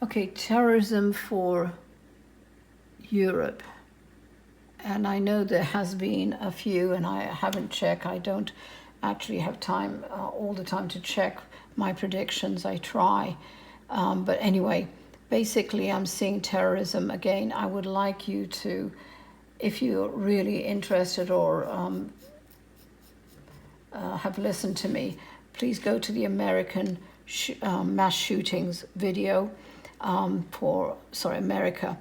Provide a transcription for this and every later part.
Okay, terrorism for Europe. And I know there has been a few, and I haven't checked. I don't actually have time all the time to check my predictions. I try. But anyway, basically, I'm seeing terrorism again. I would like you to, if you're really interested or have listened to me, please go to the American mass shootings video for America.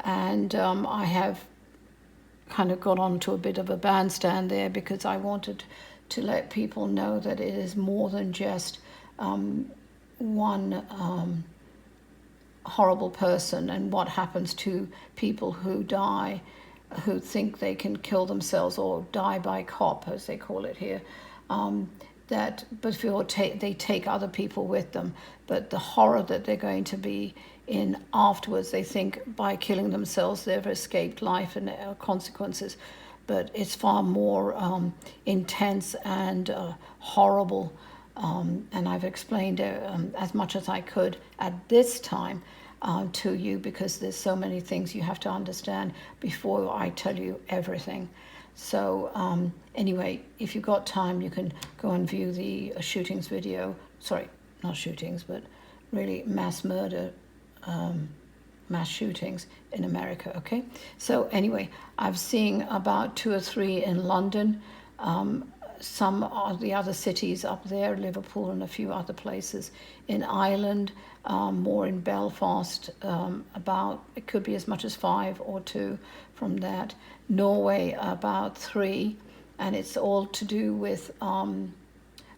And I have kind of got onto a bit of a bandstand there because I wanted to let people know that it is more than just one horrible person and what happens to people who die, who think they can kill themselves or die by cop, as they call it here. But they take other people with them. But the horror that they're going to be in afterwards, they think by killing themselves they've escaped life and consequences. But it's far more intense and horrible. And I've explained as much as I could at this time to you, because there's so many things you have to understand before I tell you everything. So anyway, if you've got time, you can go and view the shootings video. Sorry, not shootings, but really mass murder, mass shootings in America, okay? So anyway, I've seen about 2 or 3 in London, some of the other cities up there, Liverpool and a few other places. In Ireland, more in Belfast, it could be as much as 5 or 2 from that. Norway, about 3, and it's all to do with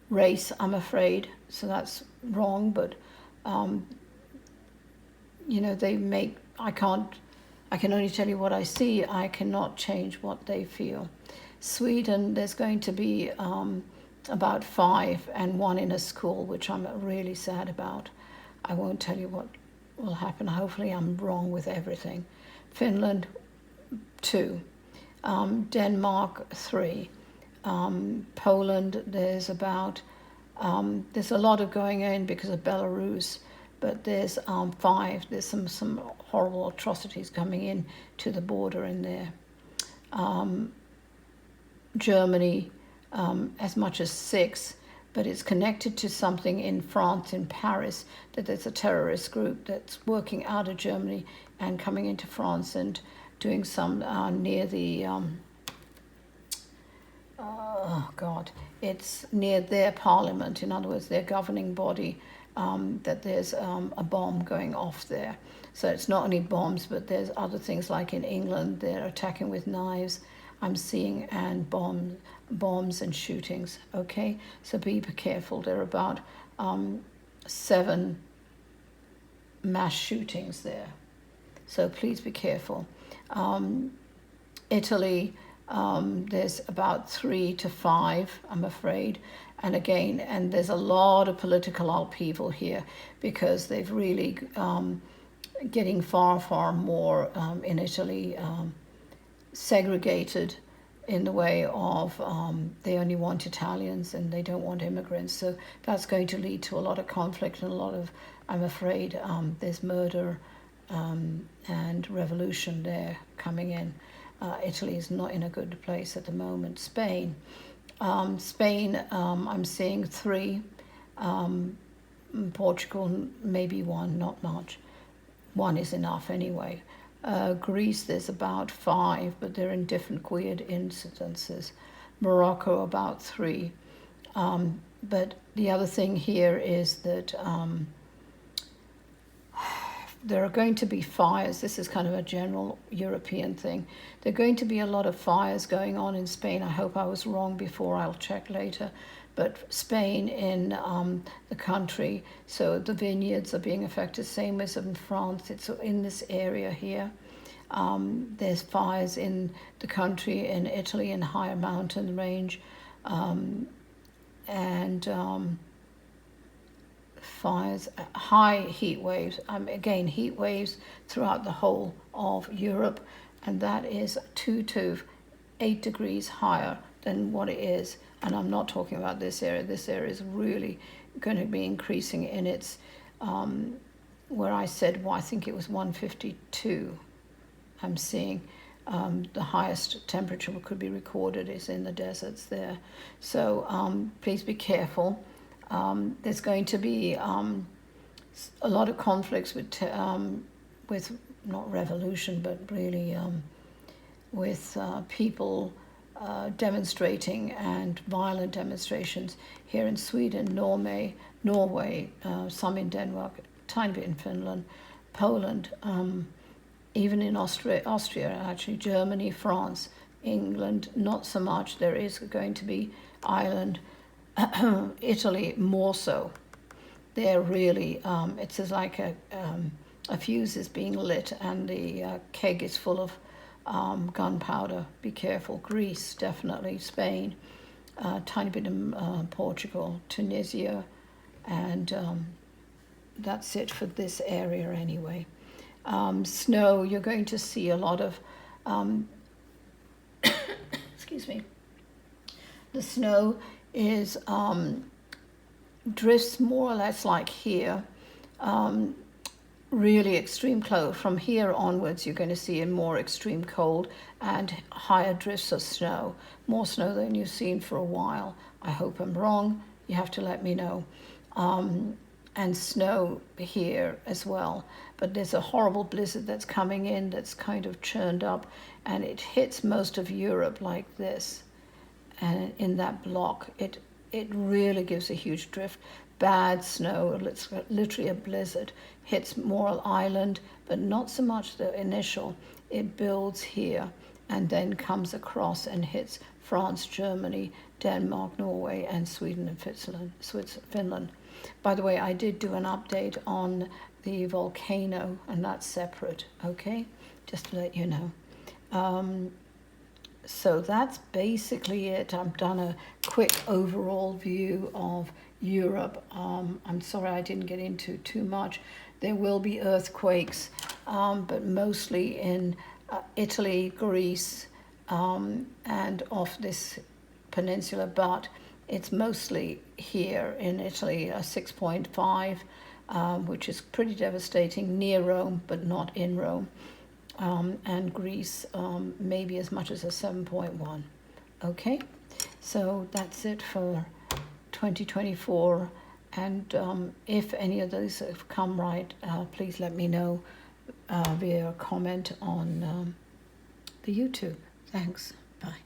race, I'm afraid. So that's wrong, but I can only tell you what I see. I cannot change what they feel. Sweden, there's going to be about 5 and 1 in a school, which I'm really sad about. I won't tell you what will happen. Hopefully I'm wrong with everything. Finland, 2. Denmark, 3. Poland, there's a lot of going in because of Belarus, but there's 5. There's some horrible atrocities coming in to the border in there. Germany, as much as 6, but it's connected to something in France, in Paris, that there's a terrorist group that's working out of Germany and coming into France and doing some near the, it's near their parliament, in other words, their governing body, that there's a bomb going off there. So it's not only bombs, but there's other things like in England, they're attacking with knives, I'm seeing, and bombs and shootings, okay? So be careful. There are about 7 mass shootings there. So please be careful. Italy, there's about 3 to 5, I'm afraid. And there's a lot of political upheaval here because they've really getting far more in Italy segregated in the way of they only want Italians and they don't want immigrants. So that's going to lead to a lot of conflict and a lot of, I'm afraid, there's murder and revolution there coming in. Italy is not in a good place at the moment. Spain, I'm seeing 3. Portugal, maybe 1, not much. 1 is enough anyway. Greece, there's about 5, but they're in different weird incidences. Morocco, about 3. But the other thing here is that there are going to be fires. This is kind of a general European thing. There are going to be a lot of fires going on in Spain. I hope I was wrong before, I'll check later. But Spain in the country, so the vineyards are being affected, same as in France. It's in this area here. There's fires in the country, in Italy, in higher mountain range. Fires, high heat waves, again heat waves throughout the whole of Europe, and that is 2 to 8 degrees higher than what it is. And I'm not talking about this area. This area is really going to be increasing in its where I said, well, I think it was 152, I'm seeing the highest temperature could be recorded is in the deserts there. So please be careful. There's going to be a lot of conflicts with not revolution, but really with people demonstrating, and violent demonstrations here in Sweden, Norway, some in Denmark, tiny bit in Finland, Poland, even in Austria, actually Germany, France, England, not so much. There is going to be Ireland, Italy more so. They're really, it's as like a fuse is being lit and the keg is full of gunpowder. Be careful. Greece, definitely. Spain, tiny bit in Portugal, Tunisia, and that's it for this area anyway. Snow, you're going to see a lot of, excuse me, the snow is drifts more or less like here, really extreme cold. From here onwards, you're going to see a more extreme cold and higher drifts of snow, more snow than you've seen for a while. I hope I'm wrong. You have to let me know. And snow here as well. But there's a horrible blizzard that's coming in that's kind of churned up, and it hits most of Europe like this. And in that block, it really gives a huge drift. Bad snow, it's literally a blizzard. Hits Morrill Island, but not so much the initial. It builds here and then comes across and hits France, Germany, Denmark, Norway, and Sweden and Finland. By the way, I did do an update on the volcano, and that's separate, okay? Just to let you know. So that's basically it. I've done a quick overall view of Europe. I'm sorry I didn't get into too much. There will be earthquakes, but mostly in Italy, Greece, and off this peninsula, but it's mostly here in Italy, a 6.5, which is pretty devastating, near Rome, but not in Rome. And Greece, maybe as much as a 7.1. Okay, so that's it for 2024. And if any of those have come right, please let me know via comment on the YouTube. Thanks. Bye.